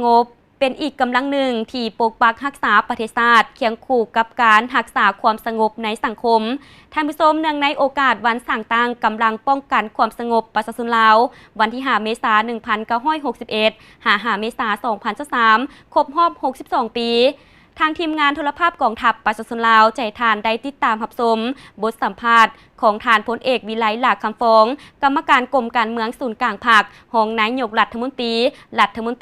งบเป็นอีกกำลังหนึ่งที่ปกปักรักษาประเทศชาติเคียงคู่กับการรักษาความสงบในสังคมท่านผู้ชมเนื่องในโอกาสวันสั่งตั้งกำลังป้องกันความสงบประชาชนลาววันที่5 เมษายน 1961 5 เมษายน 2023 ครบรอบ 62 ปีทางทีมงานโทรภาพกองทัพประชาชนลาวใจทานได้ติดตามรับชมบทสัมภาษณ์ของทานพลเอกวิไลหลาคำฟองกรรมการกรมการเมืองศูนย์กลางภาครองนายกรัฐมนต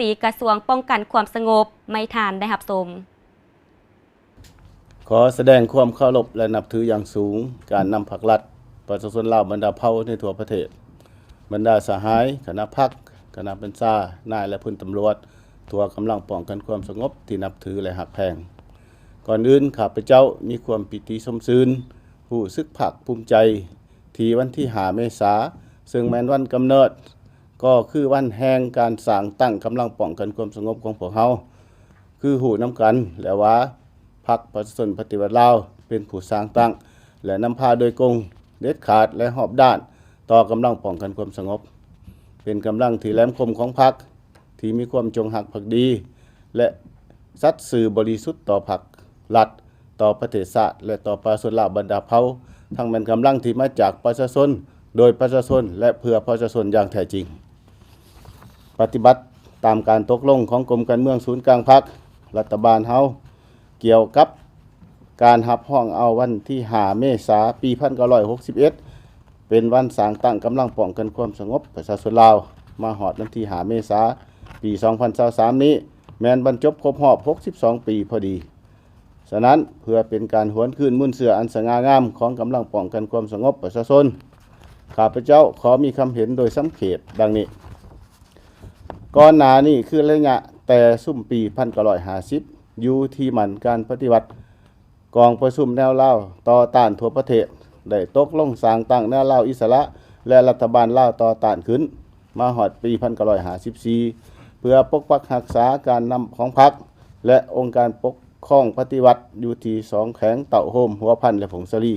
รีกระทรวงป้องกันความสงบไม่ทานได้รับชมขอแสดงความเคารพและนับถืออย่างสูงการนำภาครัฐประชาชนลาวบรรดาเผ่าในทั่วประเทศบรรดาสหายคณะพรรคคณะบัญชานายและพลตำรวจทั่วกำลังป้องกันความสงบที่นับถือและหักแพงก่อนอื่นข้าพเจ้ามีความปิติสมชื่นรู้สึกภาคภูมิใจที่วันที่5 เมษายนซึ่งแม้นวันกำเนิดก็คือวันแห่งการสร้างตั้งกำลังป้องกันความสงบของพวกเฮาคือหูน้ำกันและว่าพรรคประชาชนปฏิวัติลาวเป็นผู้สร้างตั้งและนำพาโดยกงเด็ดขาดและหอบด้านต่อกำลังป้องกันความสงบเป็นกำลังที่แหลมคมของพรรคที่มีความจงรักภักดีและสัตย์ซื่อบริสุทธิ์ต่อพรรครัฐต่อประเทศชาติและต่อประชาชนลาวบรรดาเผ่าทั้งเป็นกำลังที่มาจากประชาชนโดยประชาชนและเพื่อประชาชนอย่างแท้จริงปฏิบัติตามการตกลงของกรมการเมืองศูนย์กลางพรรครัฐบาลเฮาเกี่ยวกับการรับห้องเอาวันที่5 เมษายน ปี 1961เป็นวันสร้างตั้งกำลังป้องกันความสงบประชาชนลาวมาฮอดวันที่5 เมษายน ปี 2023นี้แม้นบรรจบครบรอบ62 ปีพอดีฉะนั้นเพื่อเป็นการหวนคืนมุ่นเสืออันสง่างามของกำลังป้องกันความสงบประชาชนข้าพเจ้าขอมีคำเห็นโดยสังเขตดังนี้ก่อนหน้านี้คือระยะแต่ซุ่มปี1950อยู่ที่มันการปฏิวัติกองประชุมแนวลาวต่อต้านทั่วประเทศได้ตกลงสร้างตั้งแนวลาวอิสระและรัฐบาลลาวต่อต้านขึ้นมาฮอดปี1954เพื่อปกปักรักษาการนำของพรรคและองค์การปกครองปฏิวัติอยู่ที่2 แขวงเต่าโฮมหัวพันและผงสะลี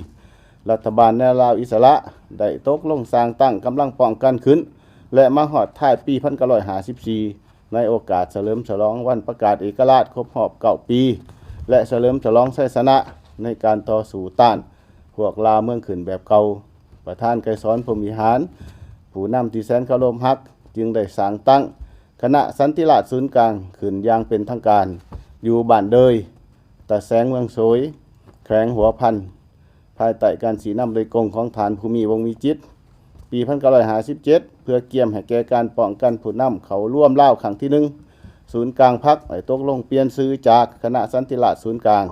รัฐบาลแนวลาวอิสระได้ตกลงสร้างตั้งกำลังป้องกันขึ้นและมาฮอดท้ายปี1954ในโอกาสเฉลิมฉลองวันประกาศเอกราชครบรอบ9 ปีและเฉลิมฉลองชัยชนะในการต่อสู้ต้านพวกลาวเมืองขึ้นแบบเก่าประธานไกรสอนพรหมวิหารผู้นำที่แสนเคารพรักจึงได้สร้างตั้งคณะสันติราษฎร์ศูนย์กลางขึ้นอย่างเป็นทางการอยู่บ้านเดยตะแสงเมืองโสยแขวงหัวพันภายใต้การสีน้ำโดยกงของฐานภูมิวงศ์วิจิตรปี1957เพื่อเกี่ยมให้แก่การป้องกันผู้นำเขาร่วมเล่าครั้งที่1ศูนย์กลางพรรคได้ตกลงเปลี่ยนชื่อจากคณะสันติราษฎร์ศูนย์กลาง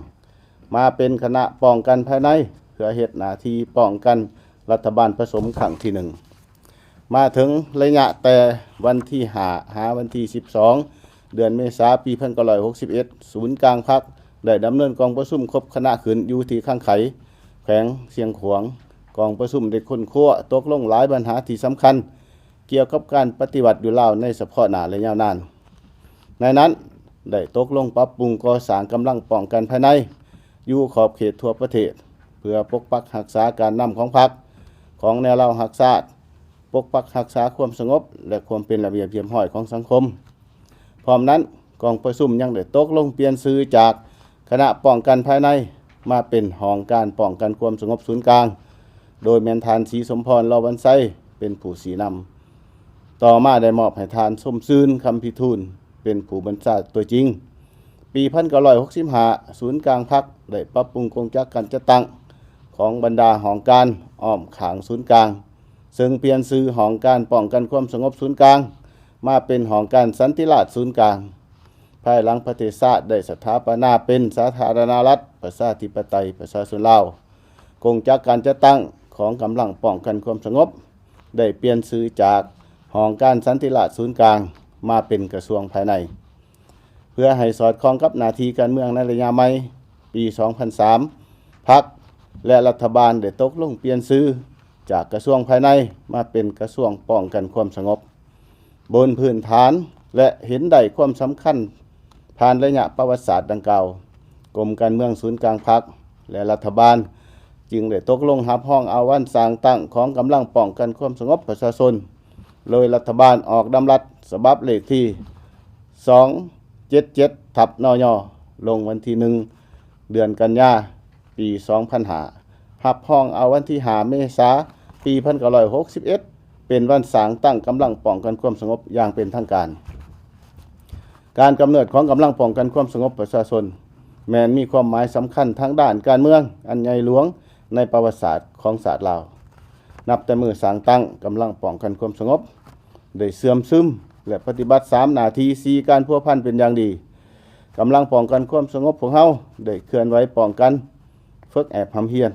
มาเป็นคณะป้องกันภายในเพื่อเฮ็ดหน้าที่ป้องกันรัฐบาลผสมครั้งที่1มาถึงระยะแต่วันที่5 หาวันที่12 เดือนเมษายน ปี1961ศูนย์กลางพรรคได้ดำเนินกองประชุมครบคณะขึ้นอยู่ที่ข้างไขแขวงเชียงขวางกองประชุมได้ค้นคว้าตกลงหลายปัญหาที่สำคัญเกี่ยวกับการปฏิวัติอยู่ลาวในเฉพาะหน้าและยาวนานในนั้นได้ตกลงปรับปรุงก่อสร้างกำลังป้องกันภายในอยู่ขอบเขตทั่วประเทศเพื่อปกปักรักษาการนำของพรรคของแนวเรารักษาปกปักรักษาความสงบและความเป็นระเบียบเรียบร้อยของสังคมพร้อมนั้นกองประชุมยังได้ตกลงเปลี่ยนชื่อจากคณะป้องกันภายในมาเป็นห้องการป้องกันความสงบศูนย์กลางโดยแม่นทานศรีสมพร ลอวันไซเป็นผู้สีนำต่อมาได้มอบให้ทานส้มซื่นคำพิทูลเป็นผู้บัญชาตัวจริงปี1965ศูนย์กลางพรรคได้ปรับปรุงกงจักรการจัดตั้งของบรรดาห้องการอ้อมขางศูนย์กลางซึ่งเปลี่ยนชื่อห้องการป้องกันความสงบศูนย์กลางมาเป็นห้องการสันติราษฎร์ศูนย์กลางภายหลังประเทศชาติได้สถาปนาเป็นสาธารณรัฐประชาธิปไตยประชาชนลาวกงจักรการจัดตั้งของกำลังป้องกันความสงบได้เปลี่ยนชื่อจากห้องการสันติราษฎร์ศูนย์กลางมาเป็นกระทรวงภายในเพื่อให้สอดคล้องกับหน้าที่การเมืองในระยะใหม่ปี2003พรรคและรัฐบาลได้ตกลงเปลี่ยนชื่อจากกระทรวงภายในมาเป็นกระทรวงป้องกันความสงบบนพื้นฐานและเห็นได้ความสำคัญผ่านระยะประวัติศาสตร์ดังกล่าวกรมการเมืองศูนย์กลางพรรคและรัฐบาลจึงได้ตกลงรับห้องเอาวันสร้างตั้งของกำลังป้องกันความสงบประชาชนโดยรัฐบาลออกดำรัสฉบับเลขที่2 77/นย.ลงวันที่1เดือนกันยาปี2005รับรองเอาวันที่5เมษายนปี1961เป็นวันสร้างตั้งกำลังป้องกันความสงบอย่างเป็นทางการการกำเนิดของกำลังป้องกันความสงบประชาชนแม้นมีความหมายสำคัญทางด้านการเมืองอันใหญ่หลวงในประวัติศาสตร์ของชาติลาวนับแต่มื้อสร้างตั้งกำลังป้องกันความสงบได้เสื่อมซึมและปฏิบัติ3หน้าที่4การพัวพันเป็นอย่างดีกำลังป้องกันความสงบของเฮาได้เคลื่อนไหวป้องกันฝึกแอบหำเฮียน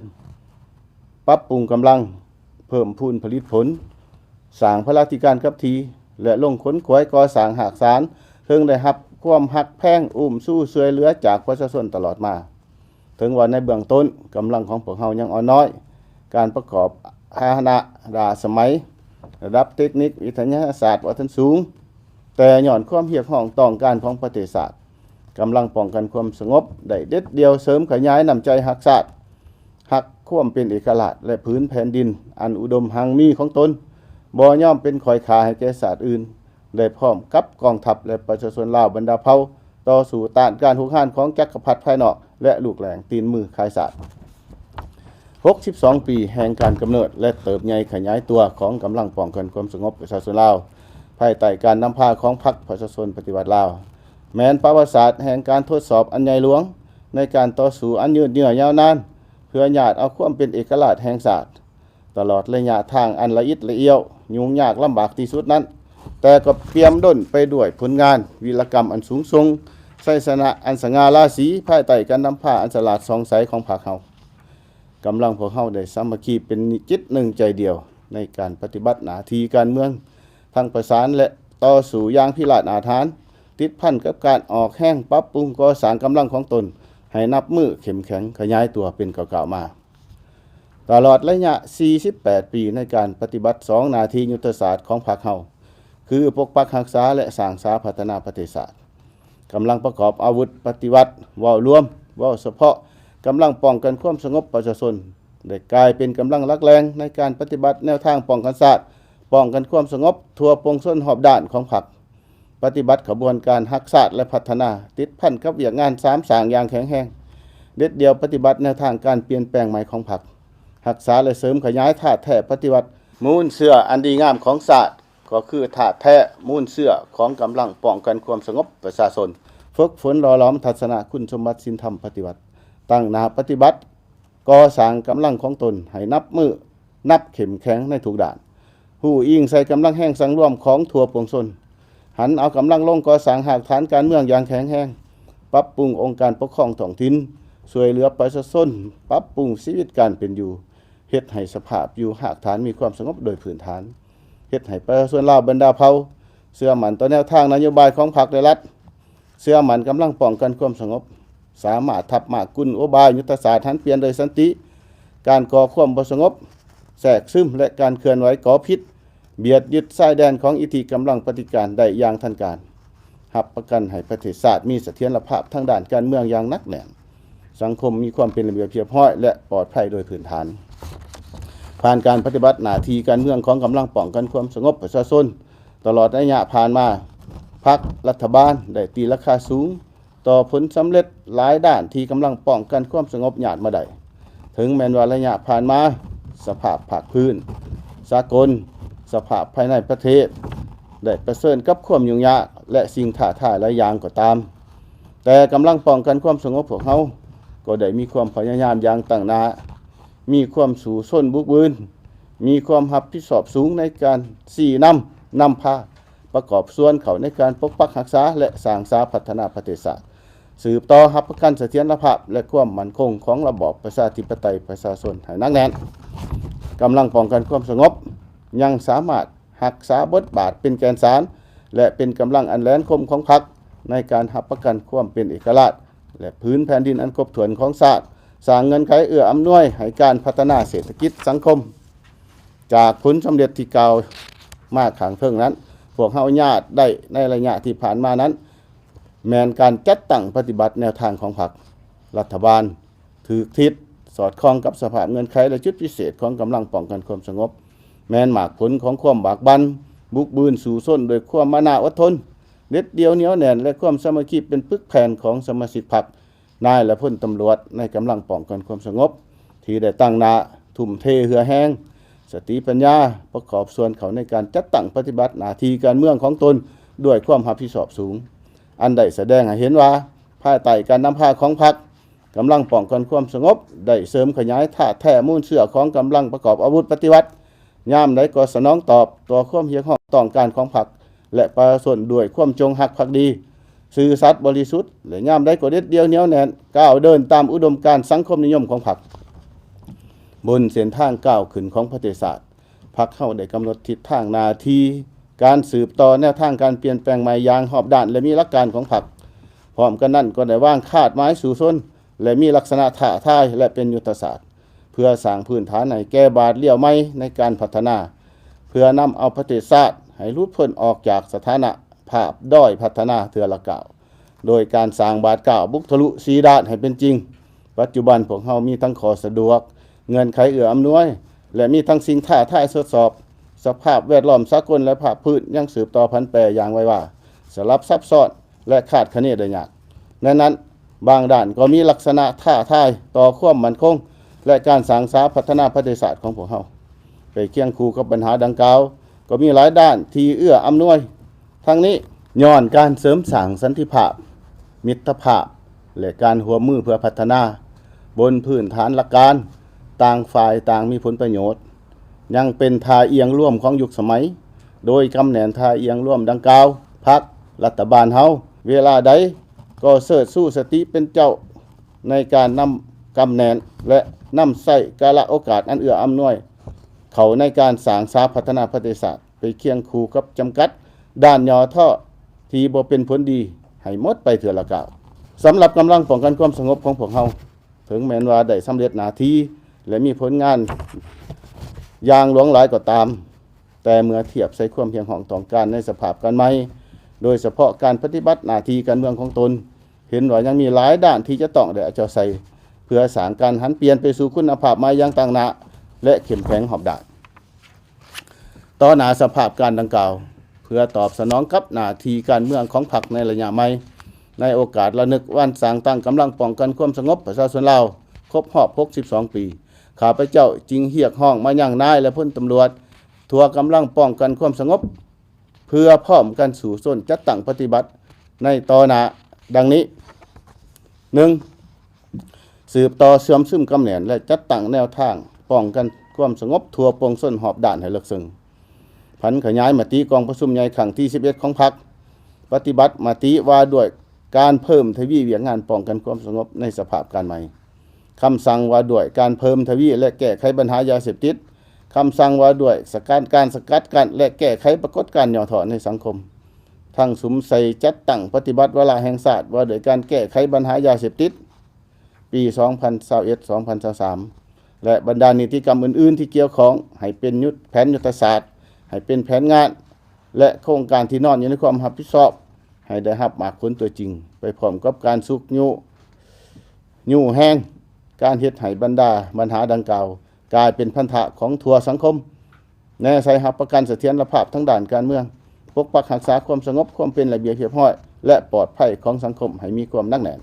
ปรับปรุงกำลังเพิ่มพูนผลิตผลสร้างพลาธิการกับทีและลงขนขวยก่อสร้างหากสารเพิ่งได้รับความหักแพงสู้ช่วยเหลือจากประชาชนตลอดมาถึงว่าในเบื้องต้นกำลังของพวกเฮายังอ่อนน้อยการประกอบพาหนะราสมัยระดับเทคนิควิทยาศาสตร์ว่าทันสูงแต่ย้อนความเรียกร้องต้องการของประเทศชาติกำลังป้องกันความสงบได้เด็ดเดียวเสริมขยายน้ำใจฮักชาติฮักความเป็นเอกราชและพื้นแผ่นดินอันอุดมหังมีของตนบ่ยอมเป็นคอยขาให้แก่ชาติอื่นได้พร้อมกับกองทัพและประชาชนลาวบรรดาเผ่าต่อสู่ต้านการหุกหานของจักรพรรดิภายนอกและลูกแหลงตีนมือคายศาสตร์62 ปีแห่งการกำเนิดและเติบใหญ่ขยายตัวของกำลังป้องกันความสงบประชาชนลาวภายใต้การนำพาของพรรคประชาชนปฏิวัติลาวแม้นประวัติศาสตร์แห่งการทดสอบอันใหญ่หลวงในการต่อสู้อันยืดเยื้อยาวนานเพื่อญาติเอาความเป็นเอกราชแห่งชาติตลอดระยะทางอันละเอียดละเอียวยุ่งยากลำบากที่สุดนั้นแต่ก็เปี่ยมล้นไปด้วยผลงานวีรกรรมอันสูงส่งชัยชนะอันสง่าราศีภายใต้การนำพาอันฉลาดส่องใสของพรรคเฮากำลังพวกเฮาได้สามัคคีเป็นจิตหนึ่งใจเดียวในการปฏิบัติหน้าที่การเมืองทั้งประสานและต่อสู้อย่างพิราศอาถรรพ์ติดพันกับการออกแห้งปรับปรุงก่อสร้างกำลังของตนให้นับมือเข้มแข็งขยายตัวเป็นเก่าๆมาตลอดระยะ48 ปีในการปฏิบัติ2หน้าที่ยุทธศาสตร์ของพรรคเฮาคือปกปักรักษาและสร้างสาพัฒนาประเทศชาติกำลังประกอบอาวุธปฏิวัติว่ารวมว่าเฉพาะกำลังป้องกันความสงบประชาชนได้กลายเป็นกำลังหลักแรงในการปฏิบัติแนวทางป้องกันชาติป้องกันความสงบทั่วปวงชนรอบด้านของพรรคปฏิบัติขบวนการรักษาและพัฒนาติดพันกับเวียกงาน3สร้างอย่างแข็งแรงเด็ดเดียวปฏิบัติแนวทางการเปลี่ยนแปลงใหม่ของพรรครักษาและเสริมขยายธาตุแท้ปฏิวัติมูลเสื้ออันดีงามของชาติก็คือธาตุแท้มูลเสื้อของกำลังป้องกันความสงบประชาชนฝึกฝนหล่อหลอมทัศนะคุณสมบัติศีลธรรมปฏิบัติตั้งหน้าปฏิบัติก่อสร้างกำลังของตนให้นับมือนับเข้มแข็งในทุกด้านหูอิงใส่กำลังแห่งสังรวมของทั่วปวงชนหันเอากำลังลงก่อสร้างหากฐานการเมืองอย่างแข็งแรงปรับปรุงองค์การปกครองท้องถิ่นช่วยเหลือประชาชนปรับปรุงชีวิตการเป็นอยู่เฮ็ดให้สภาพอยู่หากฐานมีความสงบโดยพื้นฐานเฮ็ดให้ประชาชนลาวบรรดาเผ่าเชื่อมั่นต่อแนวทางนโยบายของพรรคและรัฐเชื่อมั่นกำลังป้องกันความสงบสามารถทับหมากกุลโอบายยุทธศาสตร์หันเปลี่ยนโดยสันติการก่อความบ่สงบแทรกซึมและการเคลื่อนไหวก่อพิษเบียดยึดชายแดนของอิทธิกำลังปฏิการได้อย่างทันการรับประกันให้ประเทศชาติมีเสถียรภาพทางด้านการเมืองอย่างหนักแน่นสังคมมีความเป็นระเบียบเรียบร้อยและปลอดภัยโดยพื้นฐานผ่านการปฏิบัติหน้าที่การเมืองของกำลังป้องกันความสงบประชาชนตลอดระยะผ่านมาพรรครัฐบาลได้ตีราคาสูงต่อผลสำเร็จหลายด้านที่กำลังป้องกันความสงบหยาดมาได้ถึงแม้ว่าระยะผ่านมาสภาพภาคพื้นสากลสภาพภายในประเทศได้ประเสริฐกับความยุ่งยากและสิ่งท้าทายหลายอย่างก็ตามแต่กำลังป้องกันความสงบพวกเฮาก็ได้มีความพยายามอย่างตั้งหน้ามีความสู่ส้นบุกบืนมีความรับผิดชอบสูงในการนำพาประกอบส่วนเขาในการปกปักรักษาและสร้างสาพัฒนาประเทศชาติสืบต่อรับประกันเสถียรภาพและความมั่นคงของระบอบประชาธิปไตยประชาชนให้หนักแน่นกำลังป้องกันความสงบยังสามารถรักษาบทบาทเป็นแกนสารและเป็นกำลังอันแหลมคมของพรรคในการรับประกันความเป็นเอกราชและพื้นแผ่นดินอันครบถ้วนของชาติสร้างเงินไขเอื้ออำนวยให้การพัฒนาเศรษฐกิจสังคมจากผลสำเร็จที่กล่าวมาข้างเทิงนั้นพวกเฮาญาติได้ในระยะที่ผ่านมานั้นแม้นการจัดตั้งปฏิบัติแนวทางของพรรครัฐบาลถือทิศสอดคล้องกับสภาพเงื่อนไขและจุดพิเศษของกำลังป้องกันความสงบแม้นหมากผลของความบากบั่นบุกบืนสู่ส้นโดยความมานะอดทน เด็ดเดียวเหนียวแน่นและความสามัคคีเป็นปึกแผ่นของสมาชิกพรรคนายและพลตำรวจในกำลังป้องกันความสงบที่ได้ตั้งหน้าทุ่มเทเหือแห้งสติปัญญาประกอบส่วนเขาในการจัดตั้งปฏิบัติหน้าที่การเมืองของตนด้วยความรับผิดชอบสูงอันใดแสดงให้เห็นว่าภายใต้การนำพาของพรรคกำลังป้องกันความสงบได้เสริมขยายท่าแท้มูลเชื่อของกำลังประกอบอาวุธปฏิวัติยามใดก็สนองตอบต่อความเรียกร้องต้องการของพรรคและประชาชนด้วยความจงรักภักดีซื่อสัตย์บริสุทธิ์และยามใดก็เด็ดเดียวเหนียวแน่นก้าวเดินตามอุดมการณ์สังคมนิยมของพรรคบนเส้นทางก้าวขึ้นของประเทศชาติพรรคเข้าได้กำหนดทิศทางหน้าที่การสืบต่อแนวทางการเปลี่ยนแปลงใหม่อย่างรอบด้านและมีหลักการของพรรคพร้อมกันนั้นก็ได้วางคาดหมายสู่ชนและมีลักษณะท้าทายและเป็นยุทธศาสตร์เพื่อสร้างพื้นฐานให้แก้บาดเลี้ยวใหม่ในการพัฒนาเพื่อนำเอาประเทศชาติให้หลุดพ้นออกจากสถานะภาพด้อยพัฒนาเทื่อละก้าวโดยการสร้างบาดก้าวบุกทะลุสีด้านให้เป็นจริงปัจจุบันพวกเรามีทั้งข้อสะดวกเงื่อนไขเอื้ออำนวยและมีทั้งสิ่งท้าทายทดสอบสภาพแวดล้อมสากลและภาคพื้นยังสืบต่อพันแปรอย่างไว้ว่าสลับซับซ้อนและคาดคะเนได้ยากนั้นบางด้านก็มีลักษณะท้าทายต่อความมั่นคงและการสร้างสรรค์พัฒนาประเทศชาติของพวกเราไปเคียงคู่กับปัญหาดังกล่าวก็มีหลายด้านที่เอื้ออำนวยทั้งนี้ย้อนการเสริมสร้างสันติภาพมิตรภาพและการร่วมมือเพื่อพัฒนาบนพื้นฐานหลักการต่างฝ่ายต่างมีผลประโยชน์ยังเป็นท่าเอียงร่วมของยุคสมัยโดยกำแหน่งท่าเอียงร่วมดังกล่าวพรรครัฐบาลเฮาเวลาใดก็เสิร์ชสู้สติเป็นเจ้าในการนำกำแหน่งและนำใส่กาลโอกาสอันเอื้ออำนวยเขาในการสร้างสรรค์พัฒนาประเทศชาติไปเคียงคู่กับจำกัดด้านย่อท่อที่บ่เป็นผลดีให้หมดไปเถื่อละก้าวสำหรับกำลังป้องกันความสงบของพวกเฮาถึงแม้นว่าได้สำเร็จหน้าที่และมีผลงานอย่างหลวงหลายก็ตามแต่เมื่อเทียบใส่ความเพียงของต้องการในสภาพการใหม่โดยเฉพาะการปฏิบัติหน้าที่การเมืองของตนเห็นว่ายังมีหลายด้านที่จะต้องได้เอาใจใส่เพื่อสร้างการหันเปลี่ยนไปสู่คุณภาพใหม่อย่างต่างหน้าและเข้มแข็งหอบด้านต่อหน้าสภาพการดังกล่าวเพื่อตอบสนองกับหน้าที่การเมืองของพรรคในระยะใหม่ในโอกาสระลึกวันสร้างตั้งกำลังป้องกันความสงบประชาชนลาวครบรอบ62 ปีข้าพเจ้าจึงเรียกร้องมายังนายและพลตำรวจทั่วกำลังป้องกันความสงบเพื่อพร้อมกันสู่ส่วนจัดตั้งปฏิบัติในต่อหน้าดังนี้ 1. สืบต่อเสื่อมซึมกำเนิดและจัดตั้งแนวทางป้องกันความสงบทั่วปวงชนหอบด้านให้ลึกซึ้งผันขยายมติกองประชุมใหญ่ครั้งที่11ของพรรคปฏิบัติมติว่าด้วยการเพิ่มทวีเวียงงานป้องกันความสงบในสภาพการใหม่คำสั่งว่าด้วยการเพิ่มทวีและแก้ไขปัญหายาเสพติดคำสั่งว่าด้วยการสกัดกั้นและแก้ไขปรากฏการณ์ย่อท้อในสังคมทั้งสุมใส่จัดตั้งปฏิบัติวาระแห่งชาติว่าด้วยการแก้ไขปัญหายาเสพติดปี 2021-2023 และบรรดานิติกรรมอื่นๆที่เกี่ยวข้องให้เป็นแผนยุทธศาสตร์ให้เป็นแผนงานและโครงการที่นอนอยู่ในความรับผิดชอบให้ได้รับมากผลตัวจริงไปพร้อมกับการสุกยู่แห้งการเฮ็ดให้บรรดาปัญหาดังกล่าวกลายเป็นพันธะของทั่วสังคมแน่ใส่รับประกันเสถียรภาพทั้งด้านการเมืองปกปักรักษาความสงบความเป็นระเบียบเรียบร้อยและปลอดภัยของสังคมให้มีความหนักแน่น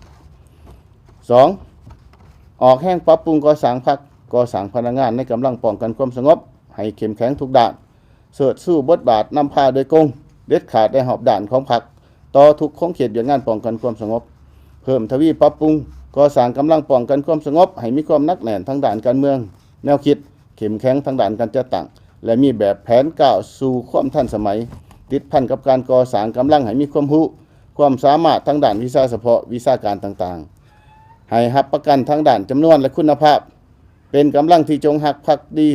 2. ออกแห้งปรับปรุงก่อสร้างพรรคก่อสร้างพลังงานในกำลังป้องกันความสงบให้เข้มแข็งทุกด้านเสิร์ชสู้บทบาทนำพาโดยกงเด็ดขาดได้หอบด้านของพรรคต่อทุกของเขตอย่างงานป้องกันความสงบเพิ่มทวีปรับปรุงก่อสร้างกำลังป้องกันความสงบให้มีความหนักแน่นทั้งด้านการเมืองแนวคิดเข้มแข็งทั้งด้านการจัดตั้งและมีแบบแผนก้าวสู่ความทันสมัยติดพันกับการก่อสร้างกำลังให้มีความรู้ความสามารถทั้งด้านวิชาเฉพาะวิชาการต่างๆให้รับประกันทั้งด้านจำนวนและคุณภาพเป็นกำลังที่จงรักภักดี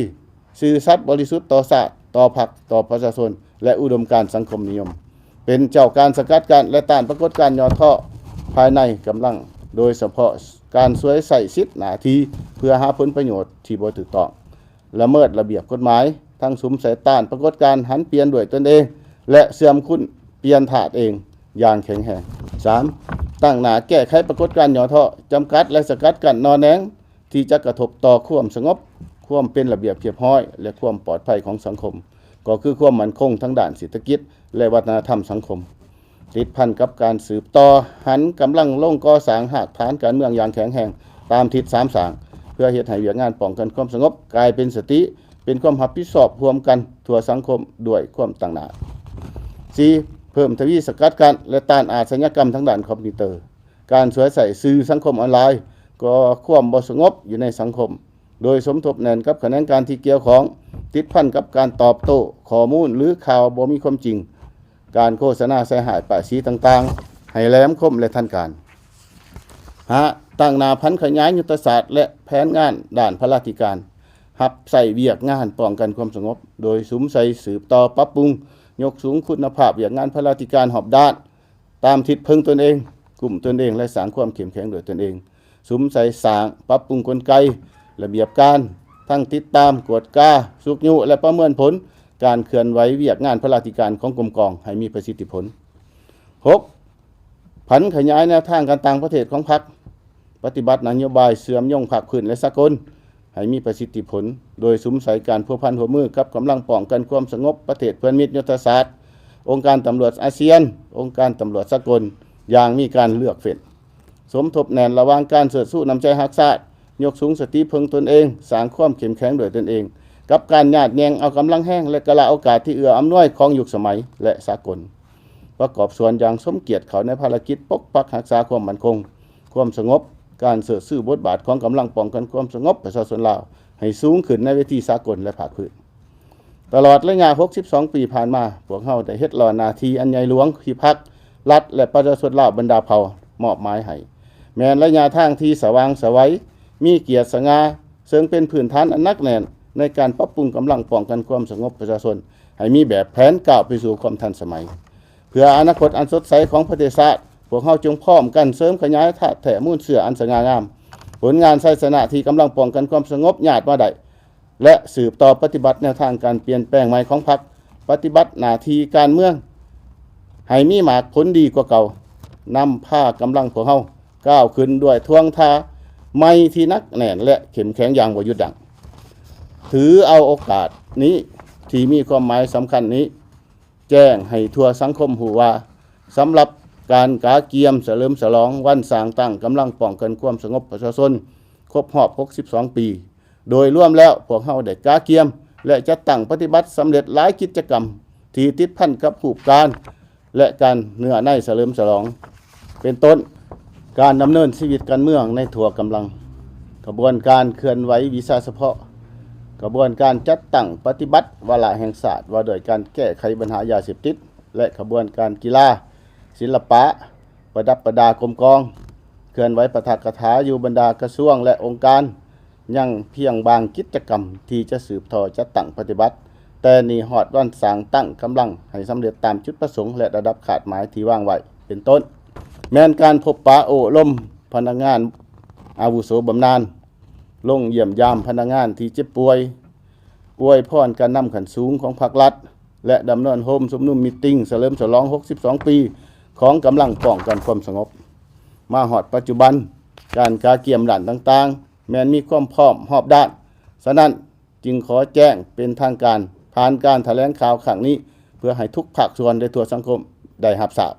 ซื่อสัตย์บริสุทธิ์ต่อชาติต่อพรรคต่อประชาชนและอุดมการณ์สังคมนิยมเป็นเจ้าการสกัดกั้นและต้านปรากฏการณ์ย่อท้อภายในกำลังโดยเฉพาะการสวยใส่สิทธิหน้าที่เพื่อหาผลประโยชน์ที่บ่ถูกต้องละเมิดระเบียบกฎหมายทั้งสุมใส่ต้านปรากฏการณ์หันเปลี่ยนด้วยตนเองและเสื่อมคุณเปลี่ยนถาดเองอย่างแข็งแรง 3. ตั้งหน้าแก้ไขปรากฏการณ์ย่อท้อจำกัดและสกัดกั้นนอแนงที่จะกระทบต่อความสงบความเป็นระเบียบเรียบร้อยและความปลอดภัยของสังคมก็คือความมั่นคงทั้งด้านเศรษฐกิจและวัฒนธรรมสังคม ติดพันกับการสืบต่อหันกำลังลงก่อสร้างหากฐานการเมืองอย่างแข็งแรงตามทิศ3สางเพื่อเฮ็ดให้เวียกงานป้องกันความสงบกลายเป็นสติเป็นความรับผิดชอบร่วมกันทั่วสังคมด้วยความตั้งหน้า 4. เพิ่มทวีสกัดกั้นและต้านอาชญากรรมทางด้านคอมพิวเตอร์การสวยใส่สื่อสังคมออนไลน์ก็ความบ่สงบอยู่ในสังคมโดยสมทบแน่นกับแขนงการที่เกี่ยวของติดพันกับการตอบโต้ข้อมูลหรือข่าวบ่มีความจริงการโฆษณาใส่หายป้ายสีต่างๆให้แหลมคมและทันการตั้งหน้าพันขยายยุทธศาสตร์และแผนงานด้านพลาธิการหับใส่เวียกงานป้องกันความสงบโดยสุมใส่สืบต่อปรับปรุงยกสูงคุณภาพเวียกงานพลาธิการหอบด้านตามทิศพึงตนเองกลุ่มตนเองและสร้างความเข้มแข็งโดยตนเองสุมใส่สร้างปรับปรุงกลไกระเบียบการทั้งติดตามกวดกาสุกยุและประเมินผลการเคลื่อนไหวเวียกงานพลาธิการของกรมกองให้มีประสิทธิผล 6. ผันขยายแนวทางการต่างประเทศของพรรคปฏิบัตินโยบายเสื่อมย่งภาคพื้นและสากลให้มีประสิทธิผลโดยสุมใส่การพัวพันหัวมือกับกำลังป้องกันความสงบประเทศเพื่อนมิตรยุทธศาสตร์องค์การตำรวจอาเซียนองค์การตำรวจสากลอย่างมีการเลือกเฟ้นสมทบแน่นระหว่างการเสริฐสู้นำใจฮักษายกสูงสติพึงตนเองสร้างความเข้มแข็งโดยตนเองกับการญาติแยงเอากำลังแห้งและกละโอกาสที่เอื้ออำนวยของยุคสมัยและสากลประกอบส่วนอย่างสมเกียรติเขาในภารกิจปกปักรักษาความมั่นคงความสงบการเสริฐสู้บทบาทของกำลังป้องกันความสงบประชาชนลาวให้สูงขึ้นในเวทีสากลและภาคพื้นตลอดระยะ62ปีผ่านมาพวกเฮาได้เฮ็ดหล่อหน้าที่อันใหญ่หลวงที่พรรครัฐและประชาชนลาวบรรดาเผ่ามอบหมายให้แม้นระยะทางที่สว่างไสวมีเกียรติสง่าซึ่งเป็นพื้นฐานอันหนักแน่นในการปรับปรุงกำลังป้องกันความสงบประชาชนให้มีแบบแผนก้าวไปสู่ความทันสมัยเพื่ออนาคตอันสดใสของประเทศชาติพวกเฮาจงพร้อมกันเสริมขยายธาตุแท้มูลเสื่ออันสง่างามผลงานไสชนะที่กำลังป้องกันความสงบญาติมาได้และสืบต่อปฏิบัติแนวทางการเปลี่ยนแปลงใหม่ของพรรคปฏิบัติหน้าที่การเมืองให้มีหมากผลดีกว่าเก่านำพากำลังพวกเฮาก้าวขึ้นด้วยท่วงท่าไม่ที่นักแน่นและเข้มแข็งอย่างบ่หยุดยั้งถือเอาโอกาสนี้ที่มีความหมายสำคัญนี้แจ้งให้ทั่วสังคมรู้ว่าสำหรับการกาเกียมเฉลิมฉลองวันสร้างตั้งกำลังป้องกันความสงบประชาชนครบรอบ62ปีโดยรวมแล้วพวกเฮาได้กาเกียมและจัดตั้งปฏิบัติสำเร็จหลายกิจกรรมที่ติดพันกับรูปการและการเนื้อในเฉลิมฉลองเป็นต้นการดำเนินชีวิตการเมืองในทั่วกำลังกระบวนการเคลื่อนไหววิชาเฉพาะกระบวนการจัดตั้งปฏิบัติวาระแห่งศาสตร์ว่าโดยการแก้ไขปัญหายาเสพติดและกระบวนการกีฬาศิลปะประดับประดากรมกองเคลื่อนไหวประทักกถาอยู่บรรดากระทรวงและองค์การยังเพียงบางกิจกรรมที่จะสืบทอดจัดตั้งปฏิบัติแต่นี่ฮอดวันสร้างตั้งกำลังให้สำเร็จตามจุดประสงค์และระดับขาดหมายที่วางไว้เป็นต้นแม้นการพบปะโอ้ล้มพนักงานอาวุโสบำนาญลงเยี่ยมยามพนักงานที่เจ็บป่วยอวยพรการนำขันสูงของภาครัฐและดำเนินโฮมชุมนุมมีตติ้งเฉลิมฉลอง62ปีของกำลังป้องกันความสงบมาฮอดปัจจุบันการกาเกียมด่านต่างๆแม้นมีความพร้อมรอบด้านฉะนั้นจึงขอแจ้งเป็นทางการผ่านการแถลงข่าวครั้งนี้เพื่อให้ทุกภาคส่วนในทั่วสังคมได้รับทราบ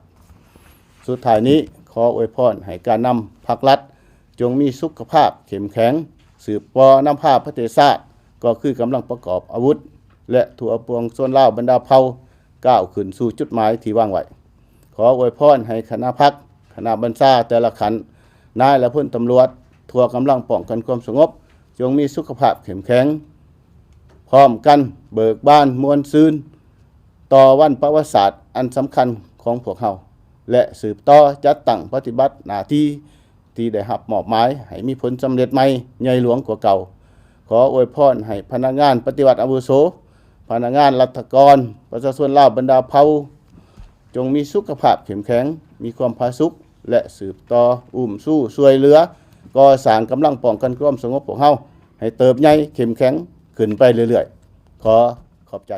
สุดท้ายนี้ขออวยพรให้การนำภาครัฐจงมีสุขภาพเข้มแข็งสืบปอนำพาประเทศชาติก็คือกำลังประกอบอาวุธและทั่วปวงส่วนลาวบรรดาเผ่าก้าวขึ้นสู่จุดหมายที่วางไว้ขออวยพรให้คณะพรรคคณะบัญชาแต่ละขันนายและพลตำรวจทั่วกำลังป้องกันความสงบจงมีสุขภาพเข้มแข็งพร้อมกันเบิกบานมวลซืนต่อวันประวัติศาสตร์อันสำคัญของพวกเฮาและสืบต่อจัดตั้งปฏิบัติหน้าที่ที่ได้รับมอบหมายให้มีผลสำเร็จใหม่ใหญ่หลวงกว่าเก่าขออวยพรให้พนักงานปฏิบัติอาวุโสพนักงานรัฐกรประชาชนลาวบรรดาเผ่าจงมีสุขภาพเข้มแข็งมีความผาสุกและสืบต่อสู้ช่วยเหลือก่อสร้างกำลังป้องกันความสงบของเฮาให้เติบใหญ่เข้มแข็งขึ้นไปเรื่อยๆขอบใจ